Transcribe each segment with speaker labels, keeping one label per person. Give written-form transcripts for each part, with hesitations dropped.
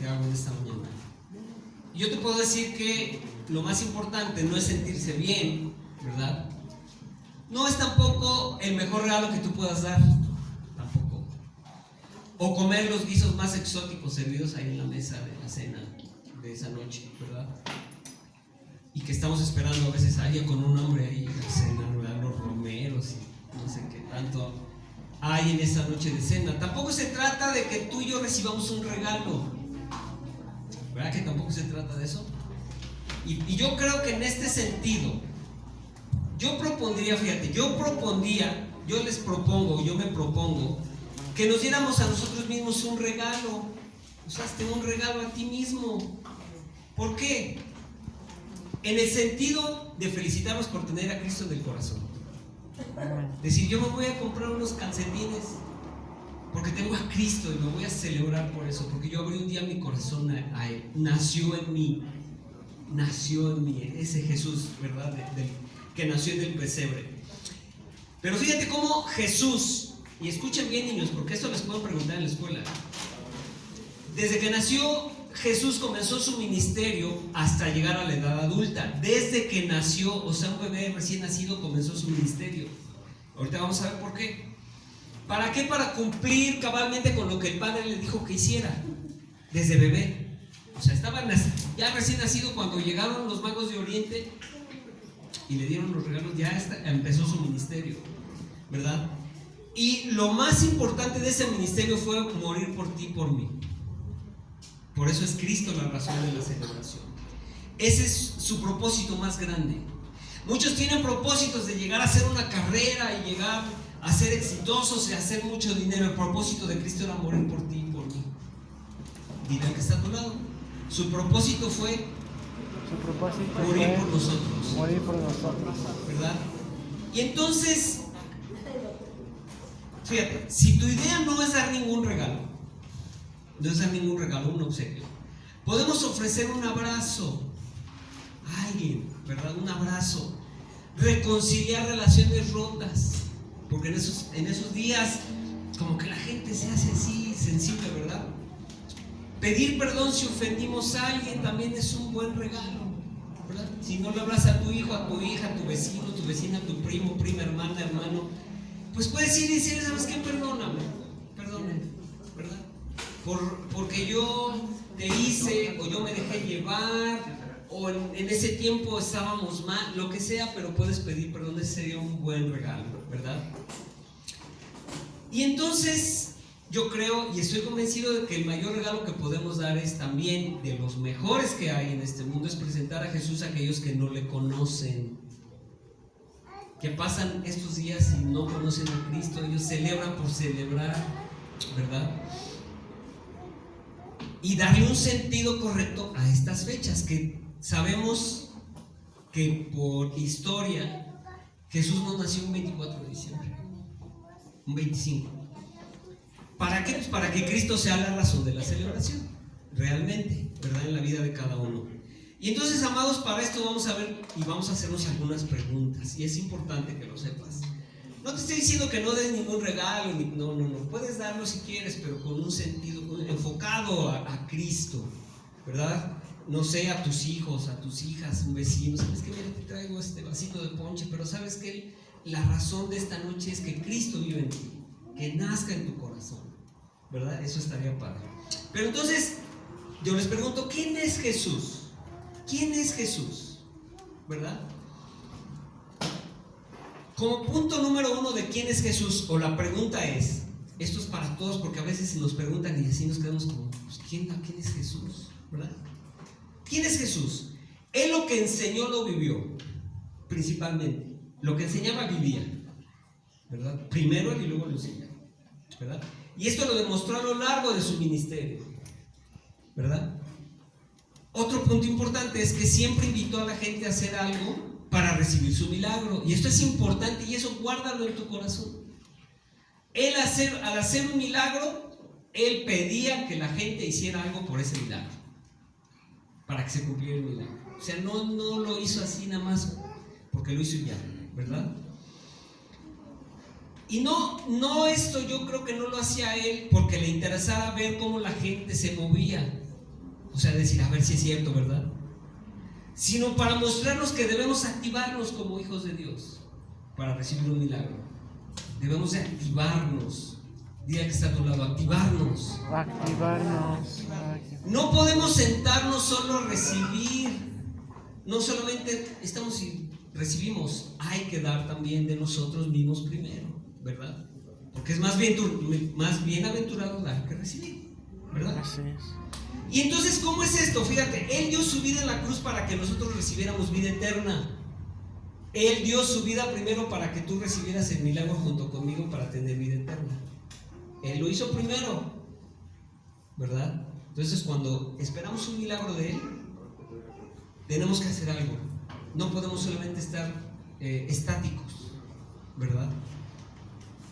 Speaker 1: te hago en esta mañana. Yo te puedo decir que lo más importante no es sentirse bien, ¿verdad? No es tampoco el mejor regalo que tú puedas dar, tampoco. O comer los guisos más exóticos servidos ahí en la mesa de la cena de esa noche, ¿verdad? Y que estamos esperando a veces a alguien con un hambre ahí a cenar, ¿verdad? Los romeros y no sé qué tanto hay en esa noche de cena. Tampoco se trata de que tú y yo recibamos un regalo, ¿verdad? Que tampoco se trata de eso. Y yo creo que en este sentido, yo les propongo, yo me propongo que nos diéramos a nosotros mismos un regalo. Usaste un regalo a ti mismo. ¿Por qué? En el sentido de felicitarnos por tener a Cristo en el corazón. Decir, yo me voy a comprar unos calcetines porque tengo a Cristo y me voy a celebrar por eso, porque yo abrí un día mi corazón a Él. Nació en mí ese Jesús, ¿verdad? Que nació en el pesebre. Pero fíjate cómo Jesús, y escuchen bien, niños, porque esto les puedo preguntar en la escuela. Desde que nació Jesús comenzó su ministerio hasta llegar a la edad adulta. Desde que nació, o sea, un bebé recién nacido comenzó su ministerio. Ahorita vamos a ver por qué. ¿Para qué? Para cumplir cabalmente con lo que el Padre le dijo que hiciera desde bebé. O sea, estaba ya recién nacido cuando llegaron los magos de Oriente y le dieron los regalos. Ya empezó su ministerio, ¿verdad? Y lo más importante de ese ministerio fue morir por ti y por mí. Por eso es Cristo la razón de la celebración. Ese es su propósito más grande. Muchos tienen propósitos de llegar a hacer una carrera y llegar a ser exitosos y hacer mucho dinero. El propósito de Cristo era morir por ti y por mí. Dile al que está a tu lado. Su propósito fue morir por nosotros.
Speaker 2: Morir por nosotros.
Speaker 1: ¿Verdad? Y entonces, fíjate, si tu idea no es dar ningún regalo, un obsequio, podemos ofrecer un abrazo a alguien, ¿verdad? Un abrazo, reconciliar relaciones rotas, porque en esos días como que la gente se hace así sensible, ¿verdad? Pedir perdón si ofendimos a alguien también es un buen regalo, ¿verdad? Si no le hablas a tu hijo, a tu hija, a tu vecino, a tu vecina, a tu primo, prima, hermana, hermano, pues puedes ir y decir, ¿sabes qué? Perdóname, ¿verdad? Porque yo te hice, o yo me dejé llevar, o en ese tiempo estábamos mal, lo que sea, pero puedes pedir perdón. Ese sería un buen regalo, ¿verdad? Y entonces yo creo y estoy convencido de que el mayor regalo que podemos dar es también de los mejores que hay en este mundo, es presentar a Jesús a aquellos que no le conocen, que pasan estos días y no conocen a Cristo. Ellos celebran por celebrar, ¿verdad? Y darle un sentido correcto a estas fechas, que sabemos que por historia Jesús no nació un 24 de diciembre, un 25. ¿Para qué? Pues para que Cristo sea la razón de la celebración, realmente, ¿verdad? En la vida de cada uno. Y entonces, amados, para esto vamos a ver y vamos a hacernos algunas preguntas, y es importante que lo sepas. No te estoy diciendo que no des ningún regalo, no, puedes darlo si quieres, pero con un sentido enfocado a Cristo, ¿verdad? No sé, a tus hijos, a tus hijas, un vecino, ¿sabes qué? Mira, te traigo este vasito de ponche, pero ¿sabes qué? La razón de esta noche es que Cristo vive en ti, que nazca en tu corazón, ¿verdad? Eso estaría padre. Pero entonces, yo les pregunto, ¿quién es Jesús? ¿Quién es Jesús? ¿Verdad? Como punto número uno de quién es Jesús, o la pregunta es, esto es para todos porque a veces nos preguntan y así nos quedamos como, pues, ¿quién es Jesús? ¿Verdad? ¿Quién es Jesús? Él lo que enseñó lo vivió, principalmente. Lo que enseñaba vivía, ¿verdad? Primero él y luego lo enseñó, ¿verdad? Y esto lo demostró a lo largo de su ministerio, ¿verdad? Otro punto importante es que siempre invitó a la gente a hacer algo para recibir su milagro. Y esto es importante y eso guárdalo en tu corazón. Él al hacer un milagro, él pedía que la gente hiciera algo por ese milagro, para que se cumpliera el milagro. O sea, no lo hizo así nada más porque lo hizo ya, ¿verdad? Y esto yo creo que no lo hacía él porque le interesaba ver cómo la gente se movía, o sea, decir, a ver si es cierto, ¿verdad? Sino para mostrarnos que debemos activarnos como hijos de Dios para recibir un milagro. Debemos de activarnos. Dile que está a tu lado, activarnos.
Speaker 2: Activarnos.
Speaker 1: No podemos sentarnos solo a recibir. No solamente estamos y recibimos, hay que dar también de nosotros mismos primero, ¿verdad? Porque es más bienaventurado dar que recibir, ¿verdad?
Speaker 2: Así es.
Speaker 1: Y entonces, ¿cómo es esto? Fíjate, Él dio su vida en la cruz para que nosotros recibiéramos vida eterna. Él dio su vida primero para que tú recibieras el milagro junto conmigo para tener vida eterna. Él lo hizo primero, ¿verdad? Entonces, cuando esperamos un milagro de Él, tenemos que hacer algo. No podemos solamente estar estáticos, ¿verdad?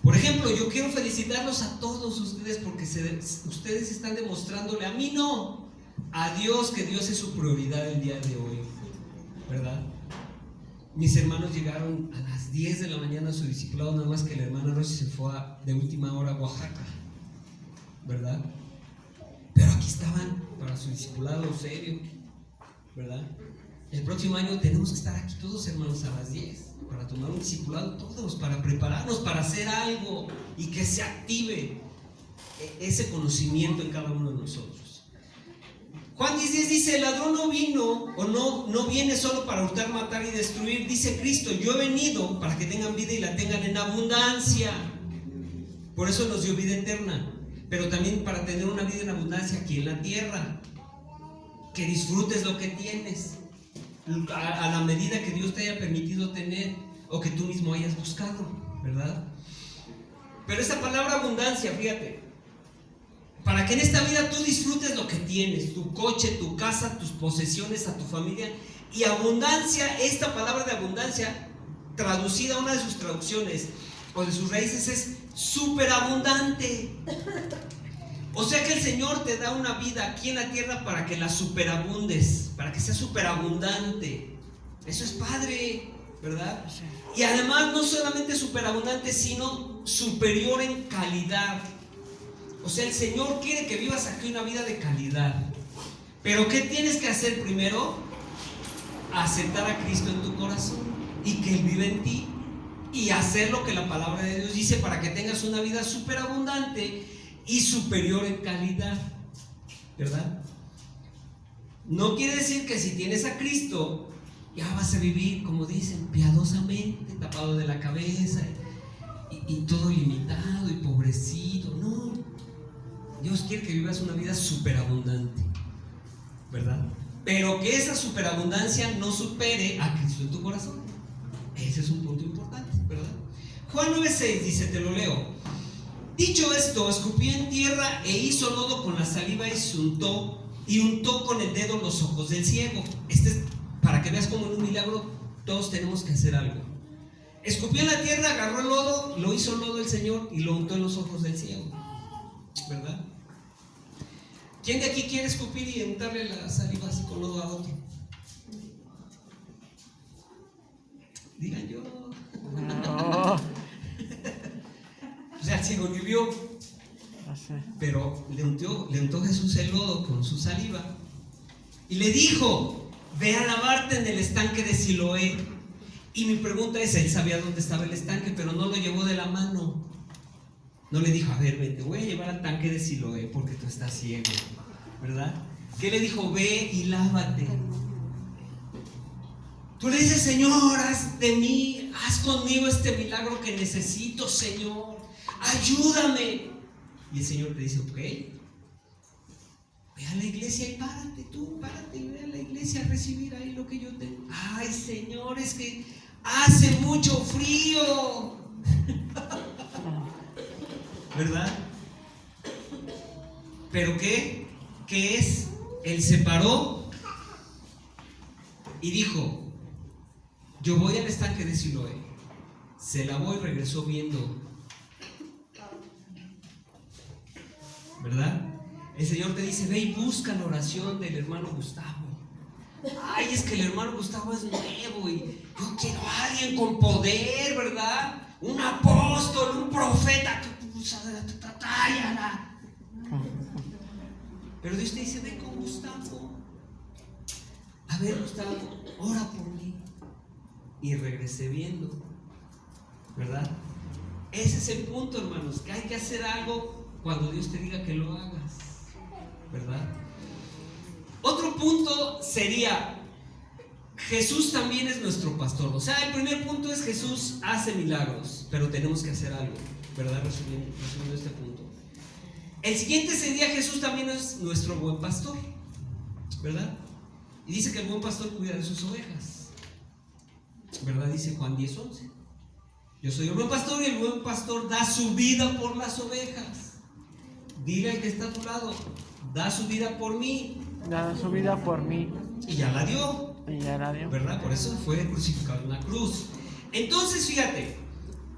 Speaker 1: Por ejemplo, yo quiero felicitarlos a todos ustedes porque ustedes están demostrándole, a mí no, a Dios, que Dios es su prioridad el día de hoy, ¿verdad? Mis hermanos llegaron a las 10 de la mañana a su discipulado, nada más que la hermana Rosy se fue de última hora a Oaxaca, ¿verdad? Pero aquí estaban para su discipulado serio, ¿verdad? El próximo año tenemos que estar aquí todos, hermanos, a las 10 para tomar un discipulado todos, para prepararnos, para hacer algo y que se active ese conocimiento en cada uno de nosotros. Juan 10:10 dice, el ladrón no vino o no viene solo para hurtar, matar y destruir. Dice Cristo, yo he venido para que tengan vida y la tengan en abundancia. Por eso nos dio vida eterna, pero también para tener una vida en abundancia aquí en la tierra, que disfrutes lo que tienes a la medida que Dios te haya permitido tener o que tú mismo hayas buscado, ¿verdad? Pero esa palabra abundancia, fíjate, para que en esta vida tú disfrutes lo que tienes, tu coche, tu casa, tus posesiones, a tu familia. Y abundancia, esta palabra de abundancia, traducida a una de sus traducciones o de sus raíces, es superabundante. O sea que el Señor te da una vida aquí en la tierra para que la superabundes, para que sea superabundante. Eso es padre, ¿verdad? Y además no solamente superabundante, sino superior en calidad. O sea, el Señor quiere que vivas aquí una vida de calidad. Pero ¿qué tienes que hacer primero? Aceptar a Cristo en tu corazón y que Él vive en ti, y hacer lo que la palabra de Dios dice para que tengas una vida superabundante y superior en calidad, ¿verdad? No quiere decir que si tienes a Cristo ya vas a vivir, como dicen, piadosamente, tapado de la cabeza y todo limitado y pobrecito. No, Dios quiere que vivas una vida superabundante, ¿verdad? Pero que esa superabundancia no supere a Cristo en tu corazón. Ese es un punto importante, ¿verdad? Juan 9:6 dice, te lo leo. Dicho esto, escupió en tierra e hizo lodo con la saliva y untó con el dedo los ojos del ciego. Para que veas como en un milagro todos tenemos que hacer algo. Escupió en la tierra, agarró el lodo, lo hizo lodo el Señor y lo untó en los ojos del ciego, ¿verdad? ¿Quién de aquí quiere escupir y untarle la saliva así con lodo a otro? Digan yo.
Speaker 2: No.
Speaker 1: O sea, el ciego ni vio, pero le untó Jesús el lodo con su saliva y le dijo, ve a lavarte en el estanque de Siloé. Y mi pregunta es, él sabía dónde estaba el estanque, pero no lo llevó de la mano. No le dijo, a ver, ven, te voy a llevar al tanque de Siloé porque tú estás ciego, ¿verdad? ¿Qué le dijo? Ve y lávate. Tú le dices, Señor, haz de mí, haz conmigo este milagro que necesito, Señor, ayúdame. Y el Señor te dice, ok, ve a la iglesia y párate y ve a la iglesia a recibir ahí lo que yo tengo. Ay, Señor, es que hace mucho frío. ¿Verdad? ¿Pero qué? ¿Qué es? Él se paró y dijo, yo voy al estanque de Siloé. Se lavó y regresó viendo. ¿Verdad? El Señor te dice, ve y busca la oración del hermano Gustavo. Ay, es que el hermano Gustavo es nuevo y yo quiero a alguien con poder, ¿verdad? Un apóstol, un profeta. Pero Dios te dice: ve con Gustavo. A ver, Gustavo, ora por mí. Y regresé viendo, ¿verdad? Ese es el punto, hermanos, que hay que hacer algo cuando Dios te diga que lo hagas, ¿verdad? Otro punto sería: Jesús también es nuestro pastor. O sea, el primer punto es: Jesús hace milagros, pero tenemos que hacer algo, ¿verdad? Resumiendo este punto. El siguiente sería: Jesús también es nuestro buen pastor, ¿verdad? Y dice que el buen pastor cuida de sus ovejas, ¿verdad? Dice Juan 10:11. Yo soy el buen pastor y el buen pastor da su vida por las ovejas. Dile al que está a tu lado: da su vida por mí.
Speaker 2: Da su vida por mí.
Speaker 1: Y ya la dio.
Speaker 2: Y ya la dio.
Speaker 1: ¿Verdad? Por eso fue crucificado en la cruz. Entonces, fíjate,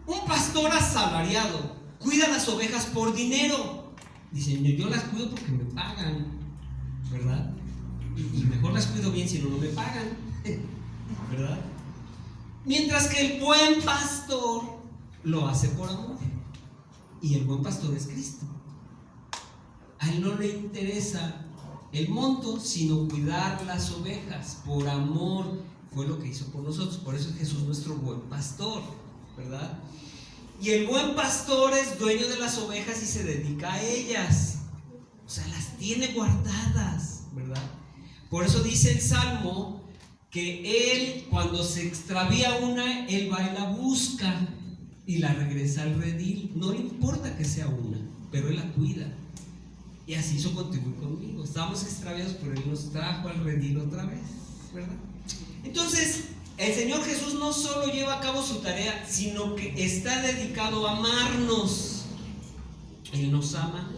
Speaker 1: un pastor asalariado cuida las ovejas por dinero. Dicen: yo las cuido porque me pagan, ¿verdad? Y mejor las cuido bien si no me pagan, ¿verdad? Mientras que el buen pastor lo hace por amor. Y el buen pastor es Cristo. A él no le interesa el monto, sino cuidar las ovejas por amor. Fue lo que hizo por nosotros. Por eso es Jesús nuestro buen pastor, ¿verdad? Y el buen pastor es dueño de las ovejas y se dedica a ellas. O sea, las tiene guardadas, ¿verdad? Por eso dice el Salmo que él, cuando se extravía una, él va y la busca y la regresa al redil. No le importa que sea una, pero él la cuida. Y así hizo conmigo. Estábamos extraviados, pero él nos trajo al redil otra vez, ¿verdad? Entonces, el Señor Jesús no solo lleva a cabo su tarea, sino que está dedicado a amarnos. Él nos ama.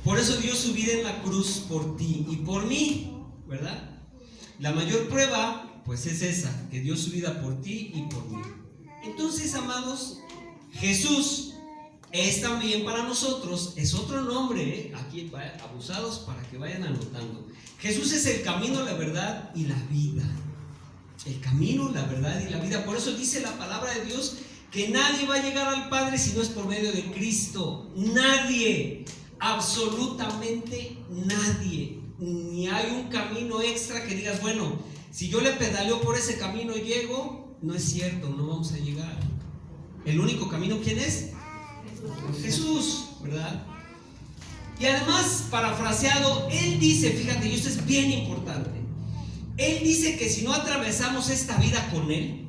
Speaker 1: Por eso dio su vida en la cruz por ti y por mí, ¿verdad? La mayor prueba, pues, es esa, que dio su vida por ti y por mí. Entonces, amados, Jesús es también para nosotros, es otro nombre, aquí abusados para que vayan anotando. Jesús es el camino, la verdad y la vida. El camino, la verdad y la vida. Por eso dice la palabra de Dios que nadie va a llegar al Padre si no es por medio de Cristo. Nadie, absolutamente nadie. Ni hay un camino extra que digas: bueno, si yo le pedaleo por ese camino llego. No es cierto, no vamos a llegar. El único camino, ¿quién es? Jesús, ¿verdad? Y además, parafraseado, él dice, fíjate, y esto es bien importante, él dice que si no atravesamos esta vida con él,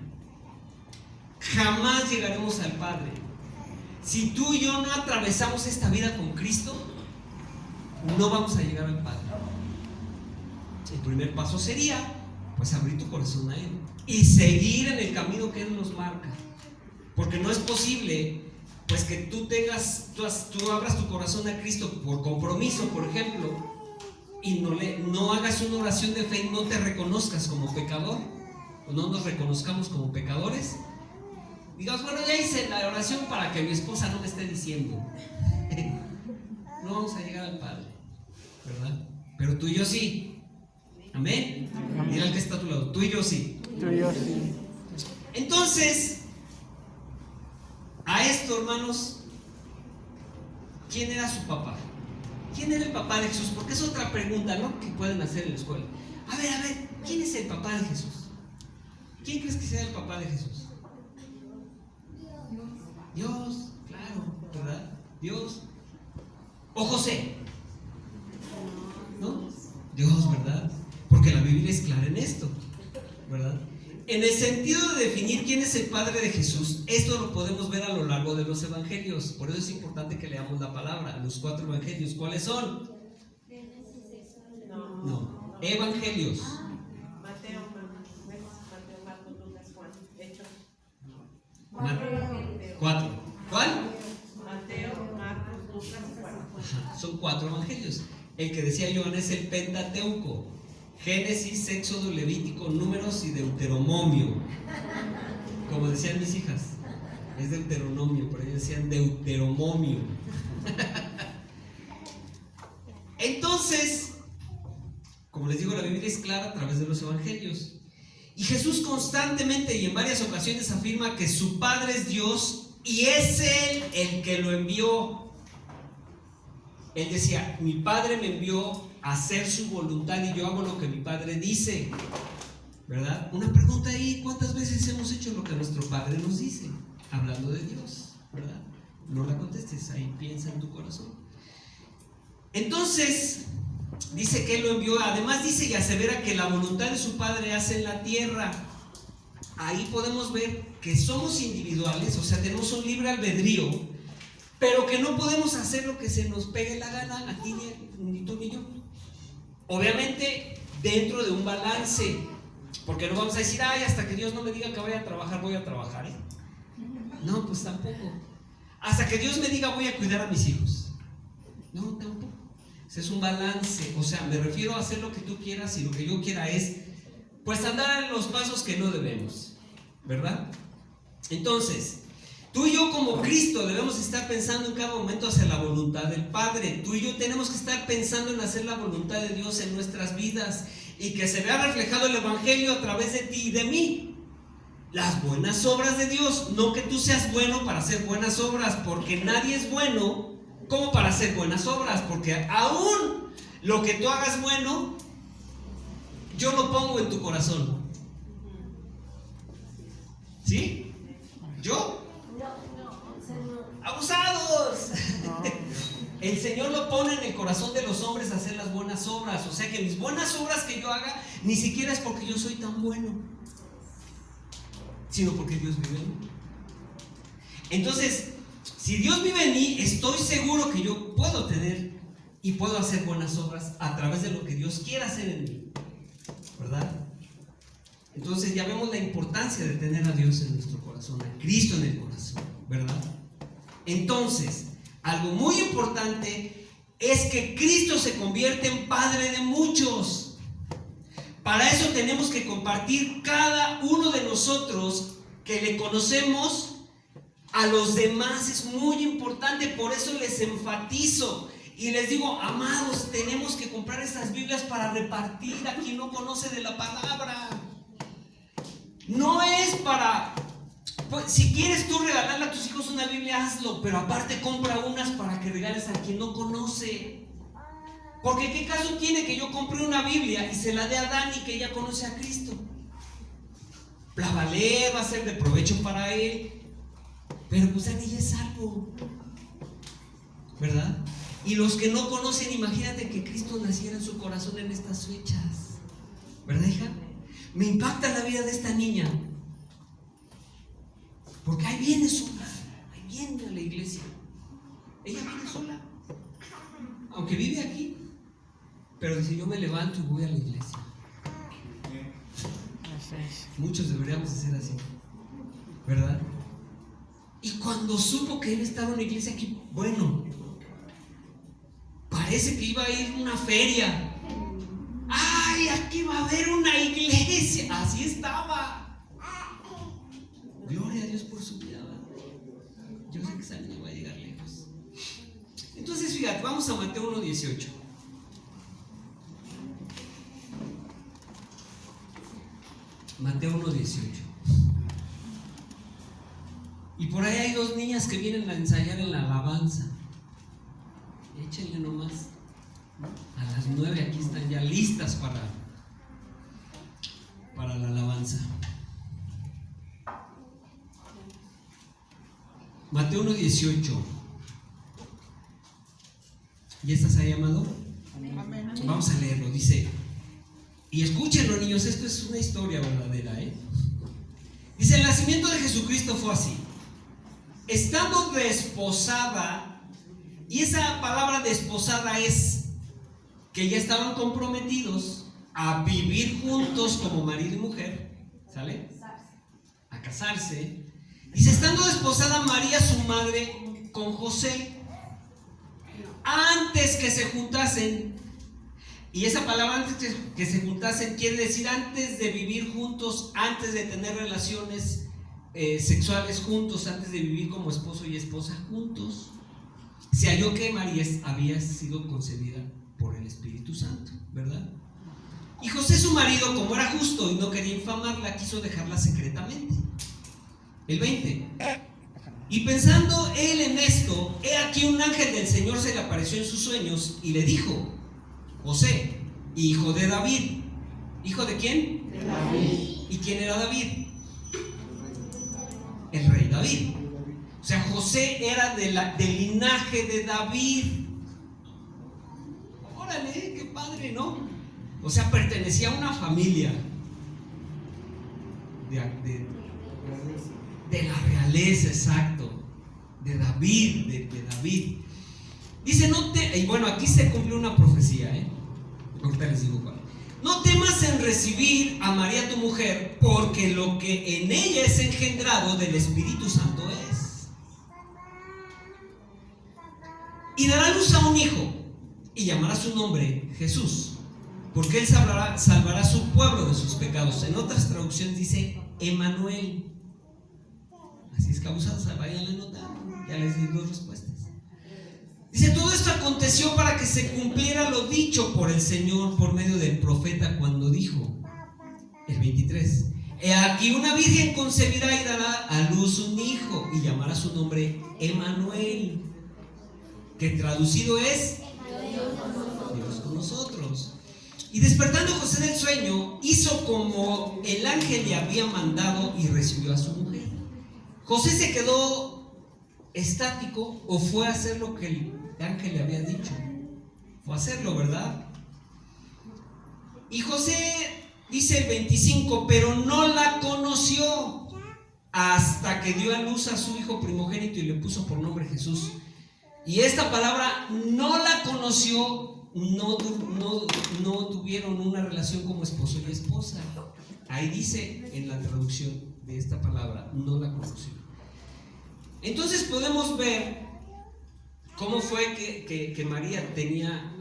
Speaker 1: jamás llegaremos al Padre. Si tú y yo no atravesamos esta vida con Cristo, no vamos a llegar al Padre. El primer paso sería, pues, abrir tu corazón a Él y seguir en el camino que Él nos marca. Porque no es posible, pues, que tú abras tu corazón a Cristo por compromiso, por ejemplo, y no hagas una oración de fe y no te reconozcas como pecador, o no nos reconozcamos como pecadores. Digamos: bueno, ya hice la oración para que mi esposa no me esté diciendo. No vamos a llegar al Padre, ¿verdad? Pero tú y yo sí. Amén. Dile al que está a tu lado: tú y yo sí.
Speaker 2: Tú y yo sí.
Speaker 1: Entonces, a esto, hermanos, ¿quién era su papá? ¿Quién era el papá de Jesús? Porque es otra pregunta, ¿no?, que pueden hacer en la escuela. A ver, ¿quién es el papá de Jesús? ¿Quién crees que sea el papá de Jesús? Dios, claro, ¿verdad? Dios. O José, ¿no? Dios, ¿verdad? Porque la Biblia es clara en esto, ¿verdad? En el sentido de definir quién es el padre de Jesús, esto lo podemos ver a lo largo de los evangelios. Por eso es importante que leamos la palabra, los 4 evangelios. ¿Cuáles son? No, evangelios.
Speaker 3: Mateo, Marcos, Lucas, Juan. Hechos.
Speaker 1: 4. ¿Cuál?
Speaker 3: Mateo, Marcos, Lucas, Juan.
Speaker 1: Ajá, son 4 evangelios. El que decía Joan es el Pentateuco: Génesis, Éxodo, Levítico, Números y Deuteronomio. Como decían mis hijas, es Deuteronomio, pero ellos decían Deuteronomio. Entonces, como les digo, la Biblia es clara a través de los evangelios. Y Jesús constantemente y en varias ocasiones afirma que su Padre es Dios y es Él el que lo envió. Él decía: mi Padre me envió hacer su voluntad y yo hago lo que mi Padre dice, ¿verdad? Una pregunta ahí, ¿cuántas veces hemos hecho lo que nuestro Padre nos dice? Hablando de Dios, ¿verdad? No la contestes, ahí piensa en tu corazón. Entonces, dice que Él lo envió, además dice y asevera que la voluntad de su Padre hace en la tierra. Ahí podemos ver que somos individuales, o sea, tenemos un libre albedrío, pero que no podemos hacer lo que se nos pegue la gana, a ti ni tú ni yo. Obviamente, dentro de un balance, porque no vamos a decir, ay, hasta que Dios no me diga que vaya a trabajar, voy a trabajar, ¿eh? No, pues tampoco. Hasta que Dios me diga, voy a cuidar a mis hijos. No, tampoco. Ese es un balance, o sea, me refiero a hacer lo que tú quieras y lo que yo quiera es, pues, andar en los pasos que no debemos, ¿verdad? Entonces, tú y yo como Cristo debemos estar pensando en cada momento hacia la voluntad del Padre. Tú y yo tenemos que estar pensando en hacer la voluntad de Dios en nuestras vidas y que se vea reflejado el Evangelio a través de ti y de mí. Las buenas obras de Dios, no que tú seas bueno para hacer buenas obras, porque nadie es bueno como para hacer buenas obras, porque aún lo que tú hagas bueno, yo lo pongo en tu corazón. ¿Sí? ¿Yo? ¡Abusados! El Señor lo pone en el corazón de los hombres a hacer las buenas obras. O sea que mis buenas obras que yo haga ni siquiera es porque yo soy tan bueno, sino porque Dios vive en mí. Entonces, si Dios vive en mí, estoy seguro que yo puedo tener y puedo hacer buenas obras a través de lo que Dios quiera hacer en mí, ¿verdad? Entonces ya vemos la importancia de tener a Dios en nuestro corazón, a Cristo en el corazón, ¿verdad? Entonces, algo muy importante es que Cristo se convierte en Padre de muchos. Para eso tenemos que compartir cada uno de nosotros que le conocemos a los demás. Es muy importante, por eso les enfatizo y les digo, amados, tenemos que comprar estas Biblias para repartir a quien no conoce de la palabra. No es para, pues, si quieres tú regalarle a tus hijos una Biblia, hazlo, pero aparte compra unas para que regales a quien no conoce. Porque ¿qué caso tiene que yo compre una Biblia y se la dé a Dani que ya conoce a Cristo? La va a leer, va a ser de provecho para él, pero pues Dani ya es salvo, ¿verdad? Y los que no conocen, imagínate que Cristo naciera en su corazón en estas fechas, ¿verdad, hija? Me impacta la vida de esta niña, porque ahí viene sola, ahí viene a la iglesia. Ella viene sola, aunque vive aquí, pero dice, yo me levanto y voy a la iglesia. Muchos deberíamos hacer así, ¿verdad? Y cuando supo que él estaba en una iglesia aquí, bueno, parece que iba a ir a una feria. ¡Ay, aquí va a haber una iglesia! Así estaba. Gloria a Dios por su vida. Yo sé que esa niña va a llegar lejos. Entonces, fíjate, vamos a Mateo 1:18. Mateo 1:18. Y por ahí hay dos niñas que vienen a ensayar en la alabanza. Échenle nomás. A las 9 aquí están ya listas para la alabanza. Mateo 1:18. ¿Ya estás ahí, amado? Amén. Vamos a leerlo. Dice, y escúchenlo, niños, esto es una historia verdadera, ¿eh? Dice, el nacimiento de Jesucristo fue así. Estando desposada, y esa palabra desposada es que ya estaban comprometidos a vivir juntos como marido y mujer, ¿sale? A casarse. Dice, estando desposada María, su madre, con José, antes que se juntasen. Y esa palabra antes que se juntasen quiere decir antes de vivir juntos, antes de tener relaciones sexuales juntos, antes de vivir como esposo y esposa juntos. Se halló que María había sido concebida por el Espíritu Santo, ¿verdad? Y José, su marido, como era justo y no quería infamarla, quiso dejarla secretamente. El 20. Y pensando él en esto, he aquí un ángel del Señor se le apareció en sus sueños y le dijo, José, hijo de David. ¿Hijo de quién?
Speaker 2: De David.
Speaker 1: ¿Y quién era David? El rey David. O sea, José era del linaje de David. Órale, qué padre, ¿no? O sea, pertenecía a una familia de la realeza, exacto. De David, de David. Dice, y bueno, aquí se cumplió una profecía, ahorita les digo cuál. No temas en recibir a María tu mujer, porque lo que en ella es engendrado del Espíritu Santo es. Y dará luz a un hijo, y llamará su nombre Jesús, porque él salvará a su pueblo de sus pecados. En otras traducciones dice Emmanuel. Así es que abusados, vayan a anotar. Ya les di 2 respuestas. Dice, todo esto aconteció para que se cumpliera lo dicho por el Señor por medio del profeta cuando dijo, el 23, he aquí una virgen concebirá y dará a luz un hijo y llamará su nombre Emmanuel, que traducido es Dios con nosotros. Y despertando José del sueño, hizo como el ángel le había mandado y recibió a su mujer. José se quedó estático o fue a hacer lo que el ángel le había dicho. Fue a hacerlo, ¿verdad? Y José dice el 25, pero no la conoció hasta que dio a luz a su hijo primogénito y le puso por nombre Jesús. Y esta palabra, no la conoció, no tuvieron una relación como esposo y esposa. Ahí dice en la traducción de esta palabra, no la conoció. Entonces podemos ver cómo fue que María tenía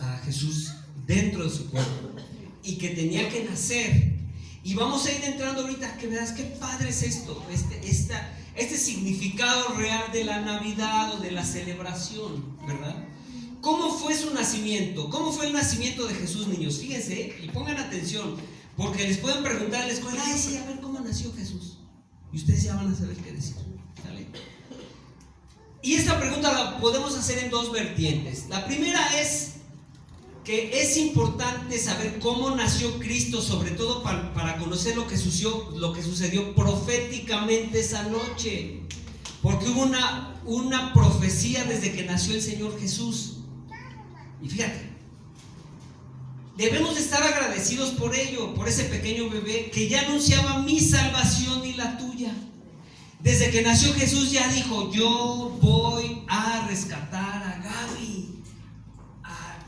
Speaker 1: a Jesús dentro de su cuerpo y que tenía que nacer. Y vamos a ir entrando ahorita, que veas qué padre es esto, este significado real de la Navidad o de la celebración, ¿verdad? ¿Cómo fue su nacimiento? ¿Cómo fue el nacimiento de Jesús, niños? Fíjense, y pongan atención, porque les pueden preguntar en la escuela, ay, sí, a ver cómo nació Jesús. Y ustedes ya van a saber qué decir, ¿sale? Y esta pregunta la podemos hacer en 2 vertientes. La primera es que es importante saber cómo nació Cristo, sobre todo para conocer lo que sucedió proféticamente esa noche. Porque hubo una profecía desde que nació el Señor Jesús. Y fíjate, debemos de estar agradecidos por ello, por ese pequeño bebé que ya anunciaba mi salvación y la tuya. Desde que nació Jesús ya dijo, yo voy a rescatar a Gaby, a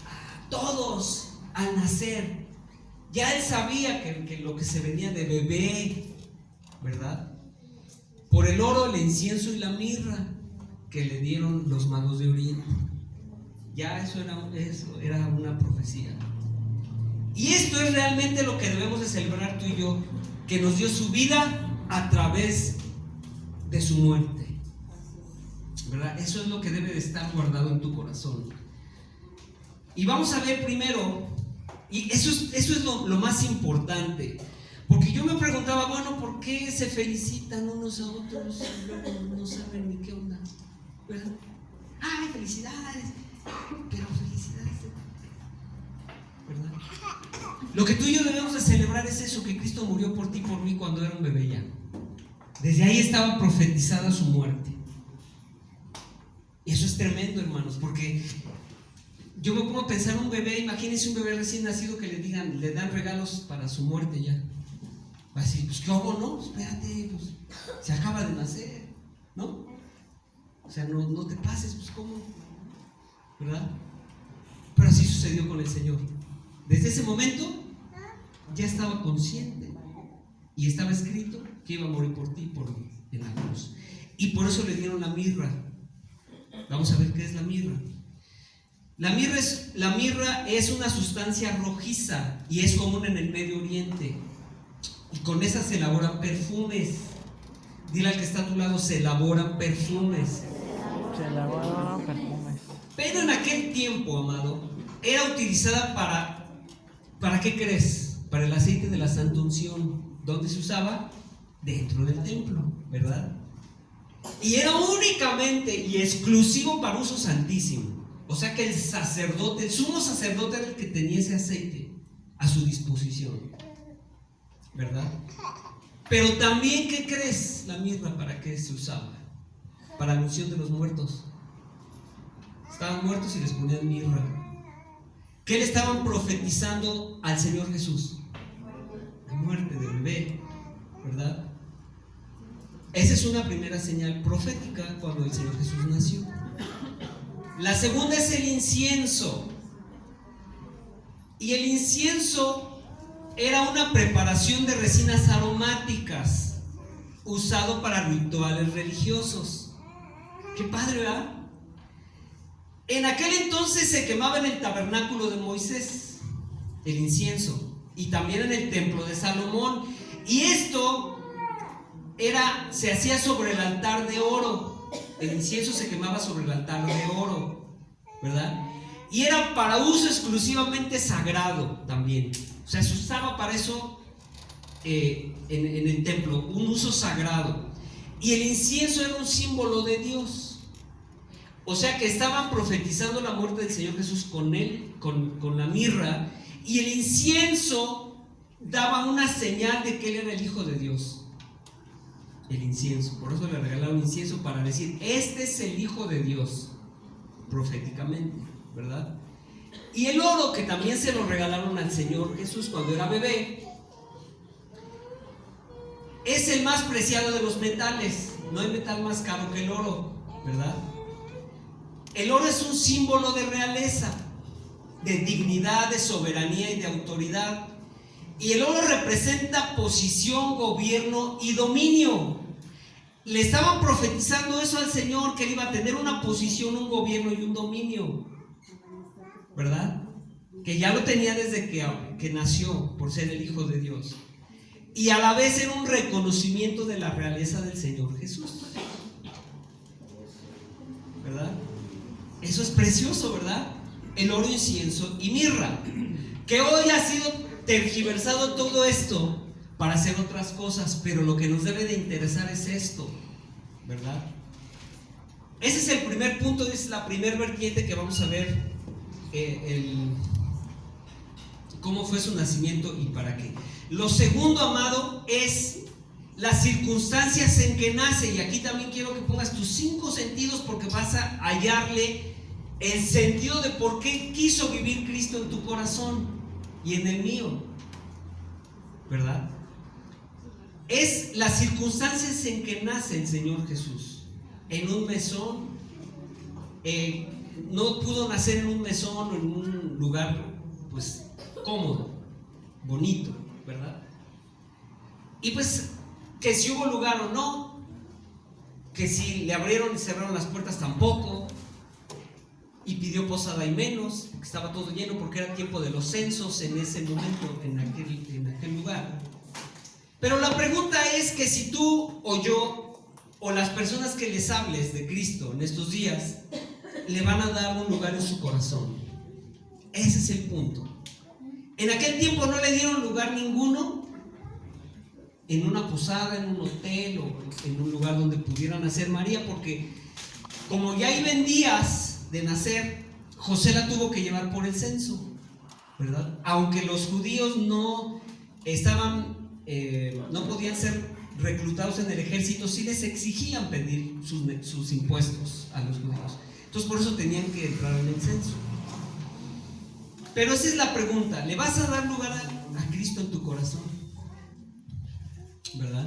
Speaker 1: todos al nacer. Ya él sabía que lo que se venía de bebé, ¿verdad? Por el oro, el incienso y la mirra que le dieron los magos de Oriente. Ya eso era una profecía. Y esto es realmente lo que debemos de celebrar tú y yo, que nos dio su vida a través de su muerte, ¿verdad? Eso es lo que debe de estar guardado en tu corazón. Y vamos a ver primero, y eso es lo más importante, porque yo me preguntaba, bueno, ¿por qué se felicitan unos a otros y luego no saben ni qué onda? ¿Verdad? ¡Ay, felicidades! Pero felicidades, ¿verdad? Lo que tú y yo debemos de celebrar es eso, que Cristo murió por ti y por mí cuando era un bebé ya. Desde ahí estaba profetizada su muerte. Y eso es tremendo, hermanos, porque yo me pongo a pensar un bebé, imagínense un bebé recién nacido que le dan regalos para su muerte ya. Va a decir, pues qué hago, ¿no? Espérate, pues se acaba de nacer, ¿no? O sea, no te pases, pues cómo, ¿verdad? Pero así sucedió con el Señor. Desde ese momento ya estaba consciente y estaba escrito que iba a morir por ti y por mí en la cruz. Y por eso le dieron la mirra. Vamos a ver qué es la mirra. La mirra es una sustancia rojiza y es común en el Medio Oriente. Y con esa se elaboran perfumes. Dile al que está a tu lado, se elaboran perfumes.
Speaker 2: Se elaboran perfumes.
Speaker 1: Pero en aquel tiempo, amado, era utilizada ¿para qué crees? Para el aceite de la Santa Unción. ¿Dónde se usaba? Dentro del templo, ¿verdad? Y era únicamente y exclusivo para uso santísimo. O sea que el sacerdote, el sumo sacerdote era el que tenía ese aceite a su disposición, ¿verdad? Pero también, ¿qué crees? La mirra, ¿para qué se usaba? Para la unción de los muertos. Estaban muertos y les ponían mirra. ¿Qué le estaban profetizando al Señor Jesús? La muerte del bebé, ¿verdad? Esa es una primera señal profética cuando el Señor Jesús nació. La segunda es el incienso. Y el incienso era una preparación de resinas aromáticas usado para rituales religiosos. Qué padre, ¿verdad? En aquel entonces se quemaba en el tabernáculo de Moisés el incienso y también en el templo de Salomón. Y esto se hacía sobre el altar de oro. El incienso se quemaba sobre el altar de oro, ¿verdad? Y era para uso exclusivamente sagrado también. O sea, se usaba para eso en el templo, un uso sagrado. Y el incienso era un símbolo de Dios. O sea que estaban profetizando la muerte del Señor Jesús con él, con la mirra. Y el incienso daba una señal de que él era el Hijo de Dios. El incienso, por eso le regalaron incienso, para decir, este es el Hijo de Dios, proféticamente, ¿verdad? Y el oro, que también se lo regalaron al Señor Jesús cuando era bebé, es el más preciado de los metales. No hay metal más caro que el oro, ¿verdad? El oro es un símbolo de realeza, de dignidad, de soberanía y de autoridad. Y el oro representa posición, gobierno y dominio. Le estaban profetizando eso al Señor, que él iba a tener una posición, un gobierno y un dominio, ¿verdad? Que ya lo tenía desde que nació, por ser el Hijo de Dios. Y a la vez era un reconocimiento de la realeza del Señor Jesús, ¿verdad? Eso es precioso, ¿verdad? El oro, incienso y mirra. Que hoy ha sido tergiversado todo esto para hacer otras cosas, pero lo que nos debe de interesar es esto, ¿verdad? Ese es el primer punto, es la primera vertiente que vamos a ver, cómo fue su nacimiento y para qué. Lo segundo, amado, es las circunstancias en que nace. Y aquí también quiero que pongas tus 5 sentidos, porque vas a hallarle el sentido de por qué quiso vivir Cristo en tu corazón y en el mío, ¿verdad? Es las circunstancias en que nace el Señor Jesús. En un mesón, no pudo nacer en un mesón o en un lugar pues cómodo, bonito, ¿verdad? Y pues que si hubo lugar o no, que si le abrieron y cerraron las puertas tampoco, y pidió posada y menos, porque estaba todo lleno, porque era tiempo de los censos en ese momento, en aquel lugar. Pero la pregunta es que si tú o yo, o las personas que les hables de Cristo en estos días, le van a dar un lugar en su corazón. Ese es el punto. En aquel tiempo no le dieron lugar ninguno en una posada, en un hotel o en un lugar donde pudieran nacer María, porque como ya iban días de nacer, José la tuvo que llevar por el censo, ¿verdad? Aunque los judíos no podían ser reclutados en el ejército, sí les exigían pedir sus impuestos a los judíos. Entonces por eso tenían que entrar en el censo. Pero esa es la pregunta: ¿le vas a dar lugar a Cristo en tu corazón? ¿Verdad?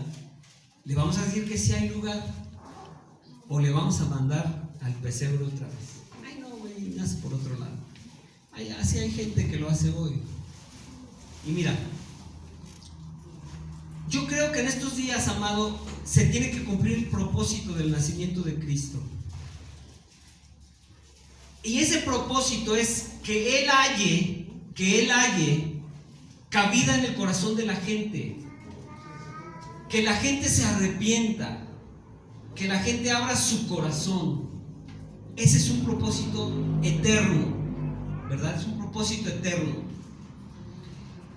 Speaker 1: ¿Le vamos a decir que sí hay lugar? ¿O le vamos a mandar al pesebre otra vez? Ay, no, güey, nace por otro lado. Así hay gente que lo hace hoy. Y mira, yo creo que en estos días, amado, se tiene que cumplir el propósito del nacimiento de Cristo. Y ese propósito es que Él halle cabida en el corazón de la gente. Que la gente se arrepienta, que la gente abra su corazón. Ese es un propósito eterno, ¿verdad? Es un propósito eterno.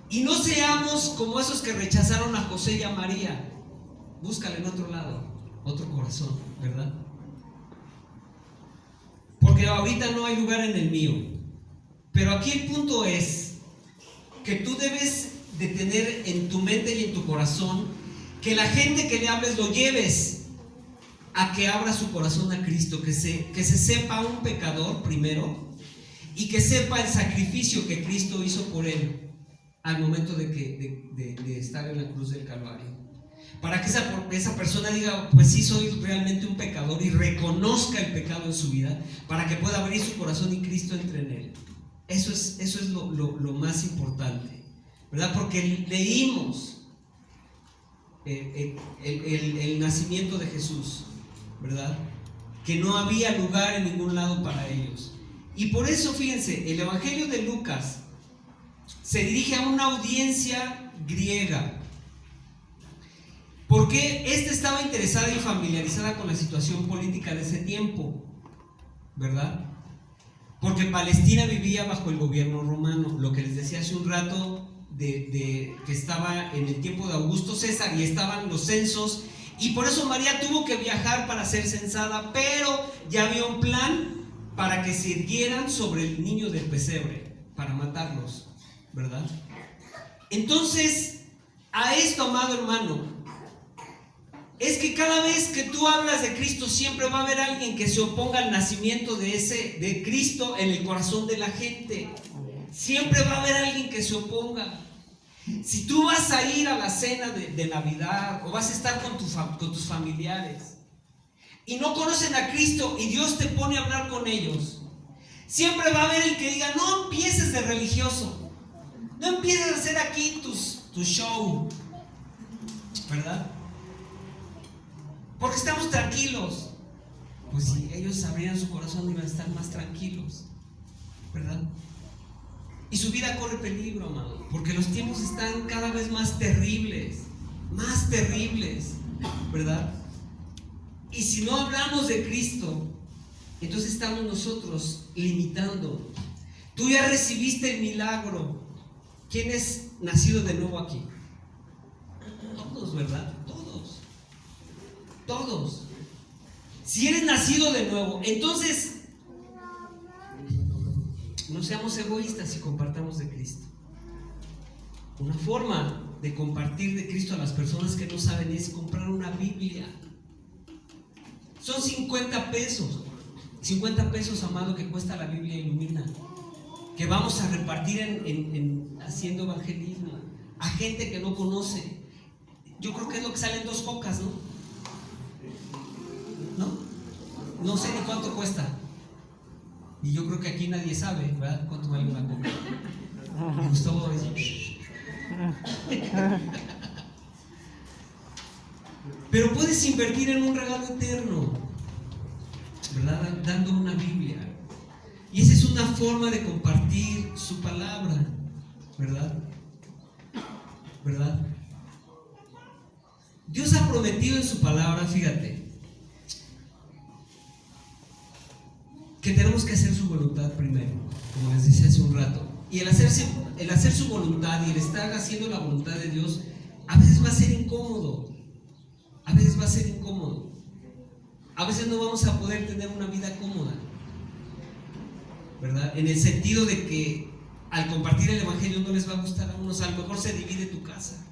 Speaker 1: Y no seamos como esos que rechazaron a José y a María. Búscale en otro lado, otro corazón, ¿verdad? porque ahorita no hay lugar en el mío. Pero aquí el punto es que tú debes de tener en tu mente y en tu corazón que la gente que le hables lo lleves a que abra su corazón a Cristo, que se sepa un pecador primero y que sepa el sacrificio que Cristo hizo por él al momento de estar en la cruz del Calvario, para que esa persona diga, pues sí, soy realmente un pecador, y reconozca el pecado en su vida, para que pueda abrir su corazón y Cristo entre en él. Eso es lo más importante, ¿verdad? Porque leímos el nacimiento de Jesús, ¿verdad? Que no había lugar en ningún lado para ellos. Y por eso, fíjense, el Evangelio de Lucas se dirige a una audiencia griega, porque estaba interesada y familiarizada con la situación política de ese tiempo, ¿verdad? Porque Palestina vivía bajo el gobierno romano, lo que les decía hace un rato, que estaba en el tiempo de Augusto César y estaban los censos, y por eso María tuvo que viajar para ser censada, pero ya había un plan para que se irguieran sobre el niño del pesebre, para matarlos, ¿verdad? Entonces, a esto, amado hermano, es que cada vez que tú hablas de Cristo, siempre va a haber alguien que se oponga al nacimiento de Cristo en el corazón de la gente. Siempre va a haber alguien que se oponga. Si tú vas a ir a la cena de Navidad, o vas a estar con tus familiares, y no conocen a Cristo, y Dios te pone a hablar con ellos, siempre va a haber el que diga, no empieces de religioso, no empieces a hacer aquí tu show, ¿verdad? Porque estamos tranquilos. Pues si ellos abrieran su corazón, iban a estar más tranquilos, ¿verdad? Y su vida corre peligro, amado, porque los tiempos están cada vez más terribles, ¿verdad? Y si no hablamos de Cristo, entonces estamos nosotros limitando. Tú ya recibiste el milagro. ¿Quién es nacido de nuevo aquí? Todos, ¿verdad? Todos. Si eres nacido de nuevo, entonces no seamos egoístas y compartamos de Cristo. Una forma de compartir de Cristo a las personas que no saben es comprar una Biblia. Son 50 pesos. 50 pesos, amado, que cuesta la Biblia Ilumina, que vamos a repartir haciendo evangelismo a gente que no conoce. Yo creo que es lo que salen 2 cocas, no sé ni cuánto cuesta, y yo creo que aquí nadie sabe, ¿verdad?, cuánto vale una coca. Me gustó decir. Pero puedes invertir en un regalo eterno, ¿verdad?, dando una Biblia. Y esa es una forma de compartir su palabra, ¿verdad? Dios ha prometido en su palabra, fíjate, que tenemos que hacer su voluntad primero, como les decía hace un rato. Y el hacer su voluntad y el estar haciendo la voluntad de Dios, a veces va a ser incómodo. A veces no vamos a poder tener una vida cómoda, ¿verdad? En el sentido de que al compartir el evangelio no les va a gustar a unos, a lo mejor se divide tu casa.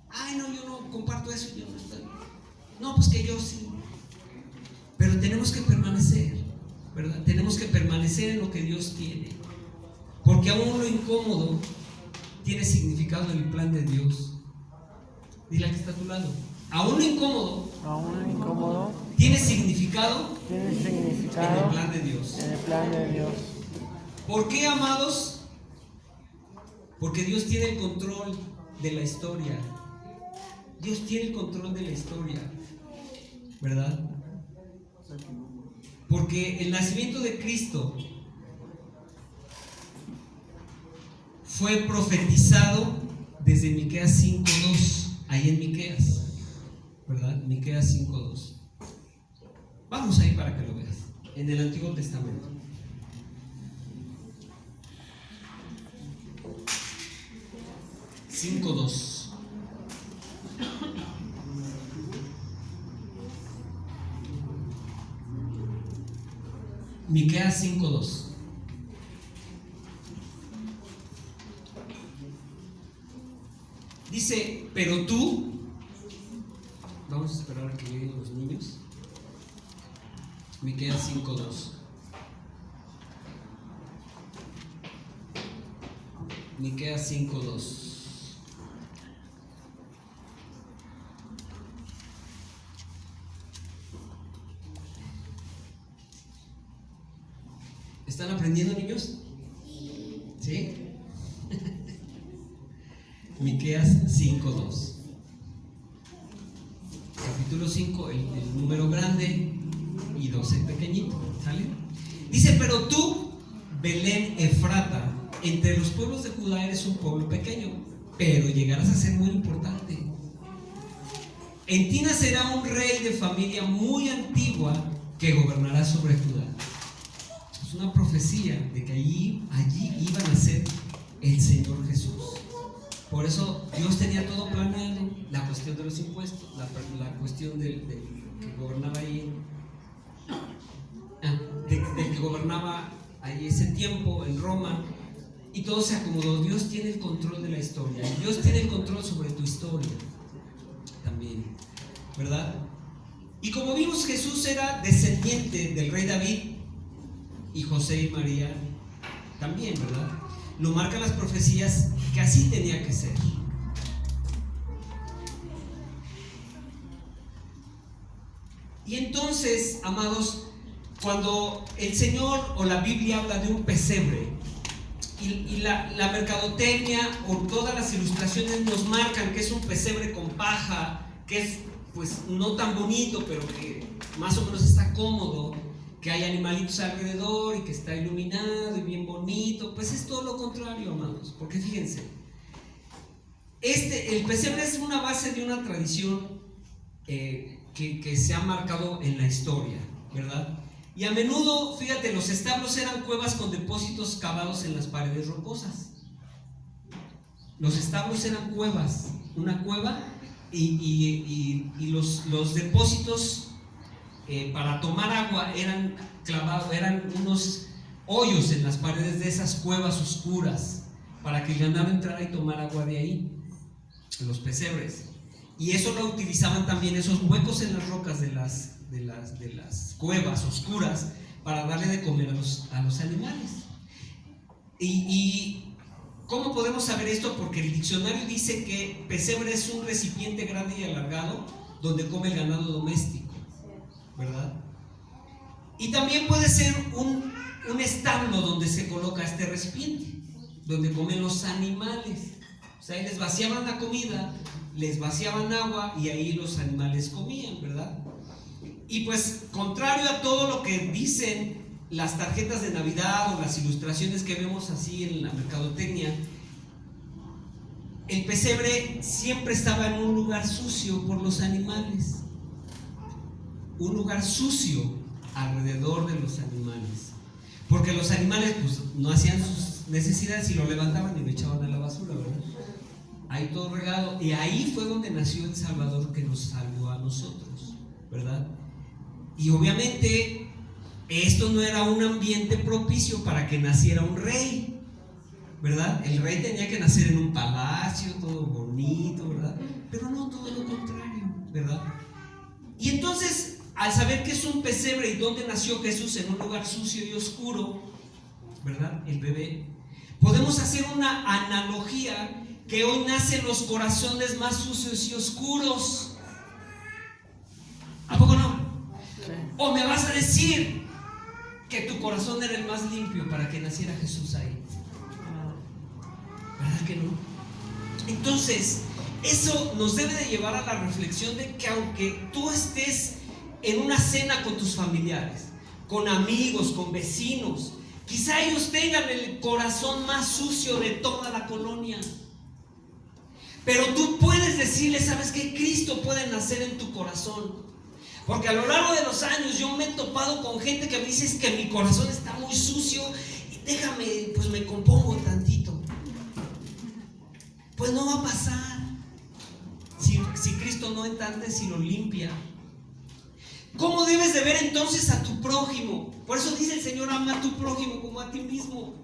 Speaker 1: Ay, no, yo no comparto eso, yo no estoy. No, pues que yo sí. Pero tenemos que permanecer, ¿verdad? Tenemos que permanecer en lo que Dios tiene, porque aún lo incómodo tiene significado en el plan de Dios. Dile al que está a tu lado, aún lo incómodo tiene significado en el plan de Dios. ¿Por qué, amados? Porque Dios tiene el control de la historia. ¿Verdad? Porque el nacimiento de Cristo fue profetizado desde Miqueas 5:2, ahí en Miqueas, ¿verdad? Miqueas 5:2. Vamos ahí para que lo veas, en el Antiguo Testamento. (5:2). Miqueas 5:2. Dice, pero tú, vamos a esperar a que lleguen los niños. Miqueas 5:2. Miqueas 5:2. ¿Están aprendiendo, niños? ¿Sí? Miqueas 5:2. Capítulo 5, el número grande y 2 el pequeñito, ¿sale? Dice, pero tú, Belén Efrata, entre los pueblos de Judá eres un pueblo pequeño, pero llegarás a ser muy importante. En ti nacerá un rey de familia muy antigua que gobernará sobre Judá. Es una profecía de que allí iba a nacer el Señor Jesús. Por eso Dios tenía todo planeado, la cuestión de los impuestos, la cuestión del que gobernaba ahí, del que gobernaba ahí ese tiempo en Roma, y todo se acomodó. Dios tiene el control de la historia, Dios tiene el control sobre tu historia también, ¿verdad? Y como vimos, Jesús era descendiente del rey David, y José y María también, ¿verdad? Lo marcan las profecías que así tenía que ser. Y entonces, amados, cuando el Señor o la Biblia habla de un pesebre, y la mercadotecnia o todas las ilustraciones nos marcan que es un pesebre con paja, que es pues no tan bonito, pero que más o menos está cómodo, que hay animalitos alrededor y que está iluminado y bien bonito, pues es todo lo contrario, amados, porque fíjense, el pesebre es una base de una tradición que se ha marcado en la historia, ¿verdad? Y a menudo, fíjate, los establos eran cuevas con depósitos cavados en las paredes rocosas. Los establos eran cuevas, una cueva, y los depósitos para tomar agua eran clavados, eran unos hoyos en las paredes de esas cuevas oscuras para que el ganado entrara y tomara agua de ahí, los pesebres. Y eso lo utilizaban también, esos huecos en las rocas de las cuevas oscuras, para darle de comer a los animales. ¿Y cómo podemos saber esto? Porque el diccionario dice que pesebre es un recipiente grande y alargado donde come el ganado doméstico, ¿verdad? Y también puede ser un establo donde se coloca este recipiente, donde comen los animales. O sea, ahí les vaciaban la comida, les vaciaban agua y ahí los animales comían, ¿verdad? Y pues, contrario a todo lo que dicen las tarjetas de Navidad o las ilustraciones que vemos así en la mercadotecnia, el pesebre siempre estaba en un lugar sucio por los animales. Un lugar sucio alrededor de los animales, porque los animales pues no hacían sus necesidades y lo levantaban y lo echaban a la basura, ¿verdad? Ahí todo regado, y ahí fue donde nació el Salvador que nos salvó a nosotros, ¿verdad? Y obviamente esto no era un ambiente propicio para que naciera un rey, ¿verdad? El rey tenía que nacer en un palacio todo bonito, ¿verdad? Pero no, todo lo contrario, ¿verdad? Y entonces, al saber que es un pesebre y dónde nació Jesús, en un lugar sucio y oscuro, ¿verdad? El bebé, podemos hacer una analogía que hoy nacen los corazones más sucios y oscuros. ¿A poco no?
Speaker 2: Sí.
Speaker 1: ¿O me vas a decir que tu corazón era el más limpio para que naciera Jesús ahí? ¿Verdad que no? Entonces, eso nos debe de llevar a la reflexión de que aunque tú estés en una cena con tus familiares, con amigos, con vecinos, quizá ellos tengan el corazón más sucio de toda la colonia, pero tú puedes decirles, ¿sabes qué? Cristo puede nacer en tu corazón. Porque a lo largo de los años yo me he topado con gente que me dice, es que mi corazón está muy sucio y déjame, pues me compongo tantito. Pues no va a pasar si Cristo no entrante, si lo limpia. ¿Cómo debes de ver entonces a tu prójimo? Por eso dice el Señor, ama a tu prójimo como a ti mismo.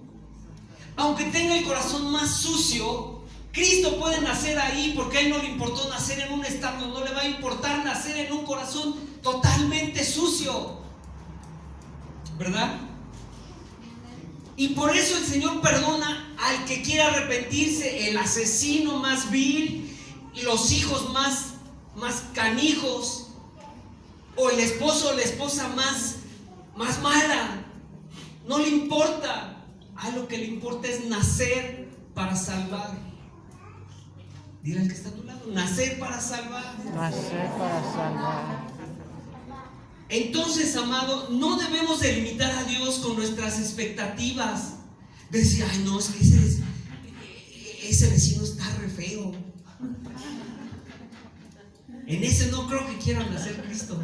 Speaker 1: Aunque tenga el corazón más sucio, Cristo puede nacer ahí, porque a Él no le importó nacer en un establo, no le va a importar nacer en un corazón totalmente sucio, ¿verdad? Y por eso el Señor perdona al que quiera arrepentirse, el asesino más vil, los hijos más canijos, o el esposo o la esposa más mala. No le importa. A lo que le importa es nacer para salvar. Dile al que está a tu lado, nacer para salvar.
Speaker 2: Nacer para salvar.
Speaker 1: Entonces, amado, no debemos de limitar a Dios con nuestras expectativas. De decir, ay no, es que ese vecino está re feo. En ese no creo que quiera nacer Cristo.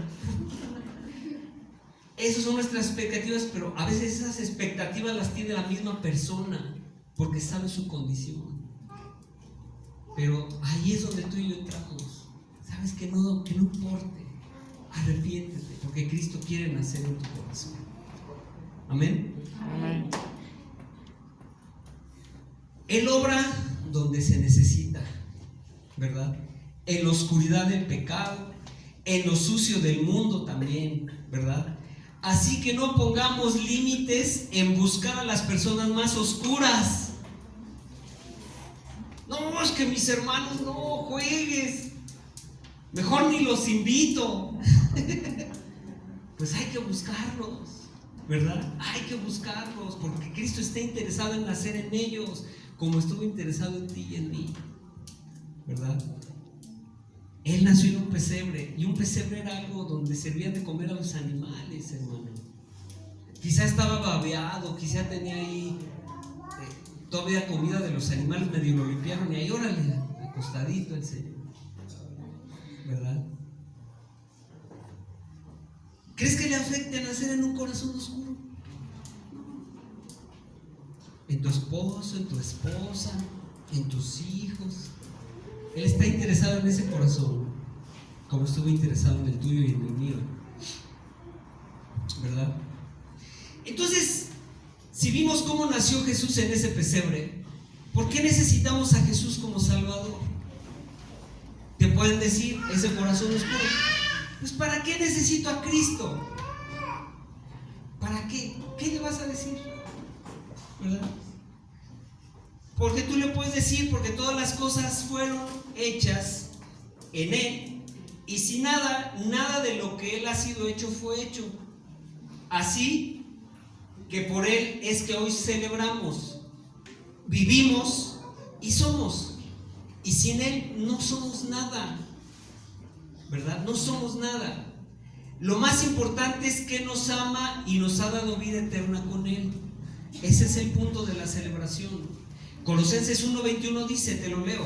Speaker 1: Esas son nuestras expectativas, pero a veces esas expectativas las tiene la misma persona, porque sabe su condición. Pero ahí es donde tú y yo entramos. Sabes que no importe. Arrepiéntete, porque Cristo quiere nacer en tu corazón. Amén.
Speaker 2: Amén.
Speaker 1: Él obra donde se necesita, ¿verdad? En la oscuridad del pecado, en lo sucio del mundo también, ¿verdad? Así que no pongamos límites en buscar a las personas más oscuras. No, es que mis hermanos, no juegues. Mejor ni los invito. Pues hay que buscarlos, ¿verdad? Hay que buscarlos, porque Cristo está interesado en nacer en ellos, como estuvo interesado en ti y en mí, ¿verdad? Él nació en un pesebre, y un pesebre era algo donde servían de comer a los animales, hermano. Quizá estaba babeado, quizá tenía ahí todavía comida de los animales, medio lo limpiaron y ahí, órale, acostadito el Señor, ¿verdad? ¿Crees que le afecte nacer en un corazón oscuro? En tu esposo, en tu esposa, en tus hijos. Él está interesado en ese corazón, como estuvo interesado en el tuyo y en el mío, ¿verdad? Entonces, si vimos cómo nació Jesús en ese pesebre, ¿por qué necesitamos a Jesús como Salvador? Te pueden decir, ese corazón oscuro, pues ¿para qué necesito a Cristo? ¿Para qué? ¿Qué le vas a decir? ¿Verdad? Porque tú le puedes decir, porque todas las cosas fueron hechas en Él, y si nada de lo que Él ha sido hecho fue hecho. Así que por Él es que hoy celebramos, vivimos y somos. Y sin Él no somos nada, ¿verdad? No somos nada. Lo más importante es que nos ama y nos ha dado vida eterna con Él. Ese es el punto de la celebración. Colosenses 1:21 dice, te lo leo: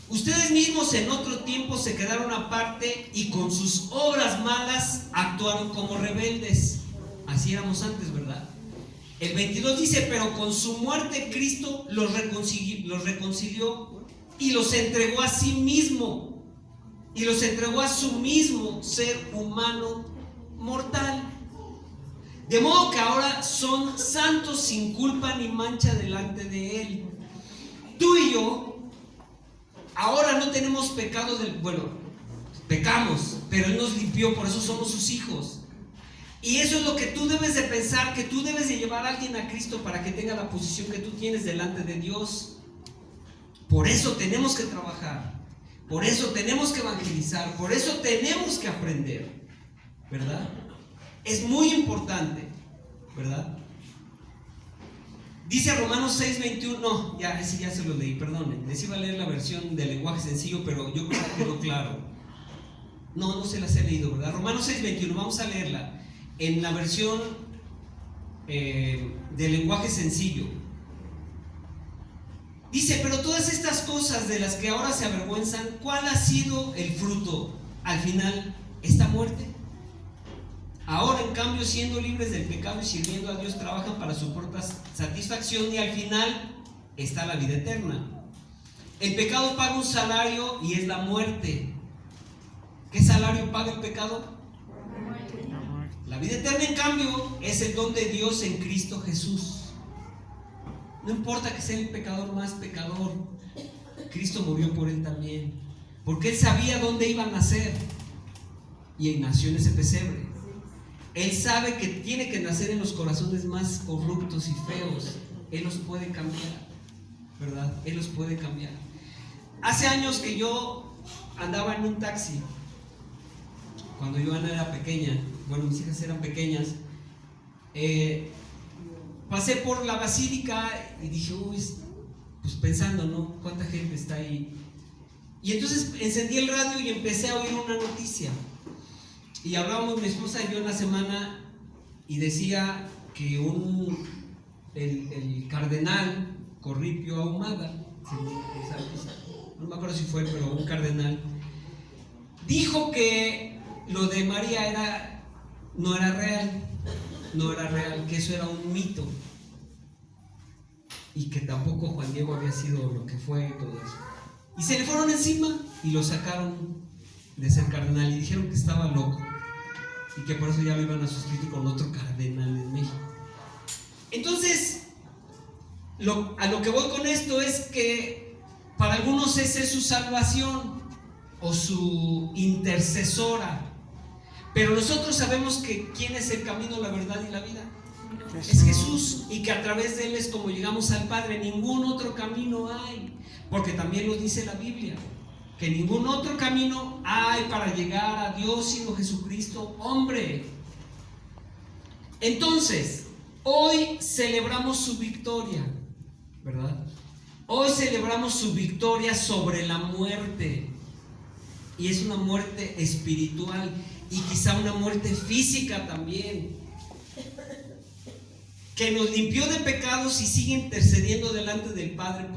Speaker 1: ustedes mismos en otro tiempo se quedaron aparte y con sus obras malas actuaron como rebeldes. Así éramos antes, ¿verdad? El 22 dice, pero con su muerte Cristo los reconcilió y los entregó a sí mismo, y los entregó a su mismo ser humano mortal. De modo que ahora son santos sin culpa ni mancha delante de Él. Tú y yo ahora no tenemos pecado pecamos, pero Él nos limpió, por eso somos sus hijos. Y eso es lo que tú debes de pensar, que tú debes de llevar a alguien a Cristo para que tenga la posición que tú tienes delante de Dios. Por eso tenemos que trabajar, por eso tenemos que evangelizar, por eso tenemos que aprender, ¿verdad? Es muy importante, ¿verdad? Dice Romanos 6:21, no, ese ya se lo leí, perdonen. Les iba a leer la versión del lenguaje sencillo, pero yo creo que quedó claro. No se las he leído, ¿verdad? Romanos 6:21, vamos a leerla en la versión del lenguaje sencillo. Dice, pero todas estas cosas de las que ahora se avergüenzan, ¿cuál ha sido el fruto? Al final, esta muerte. Ahora, en cambio, siendo libres del pecado y sirviendo a Dios, trabajan para su propia satisfacción, y al final está la vida eterna. El pecado paga un salario y es la muerte. ¿Qué salario paga el pecado? La vida eterna, en cambio, es el don de Dios en Cristo Jesús. No importa que sea el pecador más pecador, Cristo murió por él también, porque él sabía dónde iba a nacer y nació en ese pesebre. Él sabe que tiene que nacer en los corazones más corruptos y feos. Él los puede cambiar, ¿verdad? Él los puede cambiar. Hace años que yo andaba en un taxi, cuando yo era pequeña, bueno, mis hijas eran pequeñas, pasé por la basílica y dije, uy, pues pensando, ¿no? ¿Cuánta gente está ahí? Y entonces encendí el radio y empecé a oír una noticia. Y hablábamos mi esposa y yo en la semana y decía que el cardenal Corripio Ahumada, no me acuerdo si fue, pero un cardenal, dijo que lo de María no era real, que eso era un mito y que tampoco Juan Diego había sido lo que fue y todo eso. Y se le fueron encima y lo sacaron de ser cardenal y dijeron que estaba loco y que por eso ya lo iban a sustituir con otro cardenal en México. Entonces, a lo que voy con esto es que para algunos esa es su salvación o su intercesora, pero nosotros sabemos que ¿quién es el camino, la verdad y la vida? Es Jesús, y que a través de Él es como llegamos al Padre. Ningún otro camino hay, porque también lo dice la Biblia, que ningún otro camino hay para llegar a Dios sino Jesucristo, hombre. Entonces, hoy celebramos su victoria, ¿verdad? Hoy celebramos su victoria sobre la muerte, y es una muerte espiritual y quizá una muerte física también, que nos limpió de pecados y sigue intercediendo delante del Padre